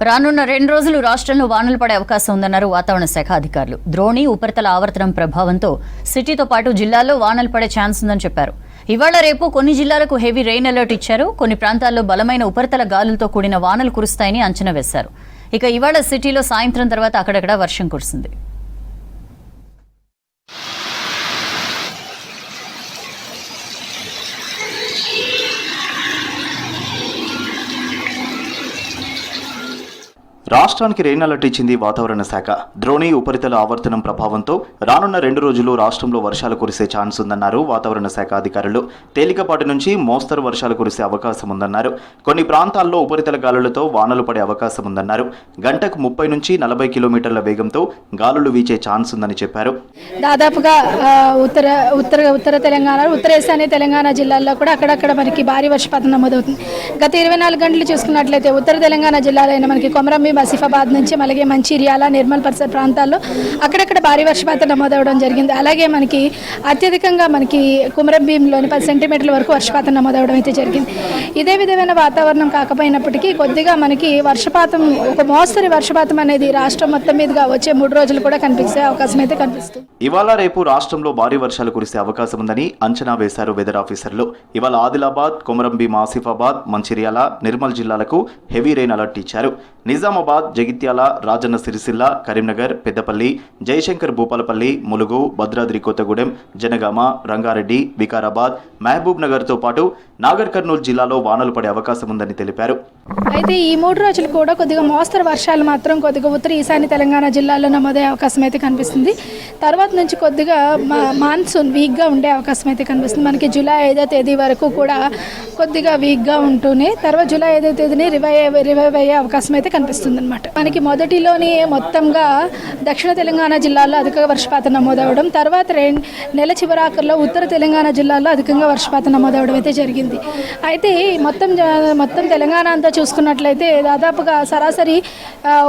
రానున్న 2 రోజులు రాష్ట్రంలో వానలు పడే అవకాశం ఉందన్నారు వాతావరణ శాఖ అధికారులు. ద్రోణి ఉపరితల ఆవర్తనం ప్రభావంతో సిటీతో పాటు జిల్లాల్లో వానలు పడే ఛాన్స్ ఉందని చెప్పారు. ఇవాళ రేపు కొన్ని జిల్లాలకు హెవీ రెయిన్ అలర్ట్ ఇచ్చారు. కొన్ని ప్రాంతాల్లో బలమైన ఉపరితల గాలులతో కూడిన వానలు కురుస్తాయని అంచనా వేశారు. ఇక ఇవాళ సిటీలో సాయంత్రం తర్వాత అక్కడక్కడ వర్షం కురిసింది. రాష్ట్రానికి రెయిన్ అలర్ట్ ఇచ్చింది వాతావరణ శాఖ. ద్రోణి ఉపరితల ఆవర్తనం ప్రభావంతో రానున్న 2 రోజులు రాష్ట్రంలో వర్షాలు కురిసే ఛాన్స్ ఉందన్నారు వాతావరణ శాఖ అధికారులు. తేలికపాటి నుంచి మోస్తరు వర్షాలు కురిసే అవకాశం ఉందన్నారు. కొన్ని ప్రాంతాల్లో ఉపరితల గాలులతో వానలు పడే అవకాశం ఉందన్నారు. గంటకు 30 నుంచి 40 కిలోమీటర్ల వేగంతో గాలులు వీచే ఛాన్స్ ఉందని చెప్పారు. దాదాపుగా ఉత్తర తెలంగాణ, ఉత్తర ఈశాన్య తెలంగాణ జిల్లాల్లో కూడా అక్కడక్కడ మనకి భారీ వర్షపాతం నమోదవుతుంది. గత 24 గంటలు చూసుకున్నట్లయితే ఉత్తర తెలంగాణ జిల్లాలైన మనకి కొమరంభీం, ఆసిఫాబాద్ నుంచి అలాగే మంచిర్యాల, నిర్మల్ పరిసర ప్రాంతాల్లో అక్కడక్కడ భారీ వర్షపాతం నమోదవడం జరిగింది. అలాగే మనకి అత్యధికంగా మనకి కొమరంభీంలోని 10 సెంటీమీటర్ల వరకు వర్షపాతం నమోదవడం అయితే జరిగింది. ఇదే విధమైన వాతావరణం కాకపోయినప్పటికీ కొద్దిగా మనకి వర్షపాతం, ఒక మోస్తరు వర్షపాతం అనేది రాష్ట్రం మొత్తం మీదుగా వచ్చే 3 రోజులు కూడా కనిపించే అవకాశం అయితే కనిపిస్తుంది. ఇవాళ రేపు రాష్ట్రంలో భారీ వర్షాలు కురిసే అవకాశం ఉందని అంచనా వేశారు వెదర్ ఆఫీసర్లు. ఇవాళ ఆదిలాబాద్, కొమరంభీం, ఆసిఫాబాద్, మంచిర్యాల, నిర్మల్ జిల్లాలకు హెవీ రెయిన్ అలర్ట్ ఇచ్చారు. నిజామాబాద్, జగిత్యాల, రాజన్న సిరిసిల్ల, కరీంనగర్, పెద్దపల్లి, జయశంకర్ భూపాలపల్లి, ములుగు, భద్రాద్రి కొత్తగూడెం, జనగామ, రంగారెడ్డి, వికారాబాద్, మహబూబ్ నగర్తో పాటు నాగర్ కర్నూలు జిల్లాలో వానలు పడే అవకాశం ఉందని తెలిపారు. అయితే ఈ 3 రోజులు కూడా కొద్దిగా మోస్తరు వర్షాలు మాత్రం కొద్దిగా ఉత్తర ఈశాన్య తెలంగాణ జిల్లాలో నమోదయ్యే అవకాశం అయితే కనిపిస్తుంది. తర్వాత నుంచి కొద్దిగా మాన్సూన్ వీక్గా ఉండే అవకాశం అయితే కనిపిస్తుంది. మనకి జూలై 5వ తేదీ వరకు కూడా కొద్దిగా వీక్గా ఉంటూనే తర్వాత జూలై 5వ తేదీని రివైవ్ అయ్యే అవకాశం అయితే కనిపిస్తుంది అనమాట. మనకి మొదటిలోని మొత్తంగా దక్షిణ తెలంగాణ జిల్లాలో అధిక వర్షపాతం నమోదవడం, తర్వాత నెల చివరాకర్లో ఉత్తర తెలంగాణ జిల్లాలో అధికంగా వర్షపాతం నమోదవడం అయితే జరిగింది. అయితే మొత్తం తెలంగాణ అంతా చూసుకున్నట్లయితే దాదాపుగా సరాసరి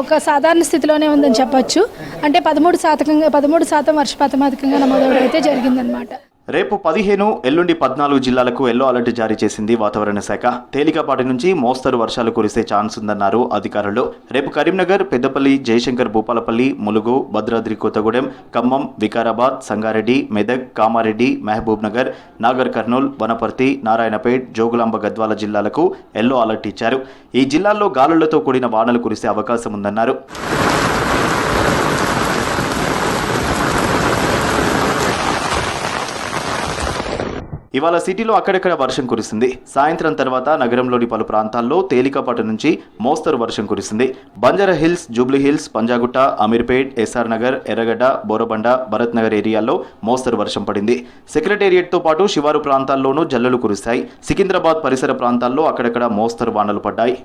ఒక సాధారణ స్థితిలోనే ఉందని చెప్పొచ్చు. అంటే 13% వర్షపాతం అధికంగా నమోదవడం అయితే జరిగిందనమాట. రేపు 15, ఎల్లుండి 14 జిల్లాలకు ఎల్లో అలర్ట్ జారీ చేసింది వాతావరణ శాఖ. తేలికపాటి నుంచి మోస్తరు వర్షాలు కురిసే ఛాన్స్ ఉందన్నారు అధికారులు. రేపు కరీంనగర్, పెద్దపల్లి, జయశంకర్ భూపాలపల్లి, ములుగు, భద్రాద్రి కొత్తగూడెం, ఖమ్మం, వికారాబాద్, సంగారెడ్డి, మెదక్, కామారెడ్డి, మహబూబ్ నగర్, నాగర్ కర్నూల్, వనపర్తి, నారాయణపేట్, జోగులాంబ, గద్వాల జిల్లాలకు ఎల్లో అలర్ట్ ఇచ్చారు. ఈ జిల్లాల్లో గాలులతో కూడిన వానలు కురిసే అవకాశం ఉందన్నారు. ఇవాళ సిటీలో అక్కడక్కడ వర్షం కురిసింది. సాయంత్రం తర్వాత నగరంలోని పలు ప్రాంతాల్లో తేలికపాటి నుంచి మోస్తరు వర్షం కురిసింది. Banjara Hills, Jubilee Hills, Panjagutta, Ameerpet, SR Nagar, Erragadda, Borabanda, Bharat Nagar ఏరియాల్లో మోస్తరు వర్షం పడింది. సెక్రటేరియట్తో పాటు శివారు ప్రాంతాల్లోనూ జల్లులు కురిశాయి. సికింద్రాబాద్ పరిసర ప్రాంతాల్లో అక్కడక్కడ మోస్తరు వానలు పడ్డాయి.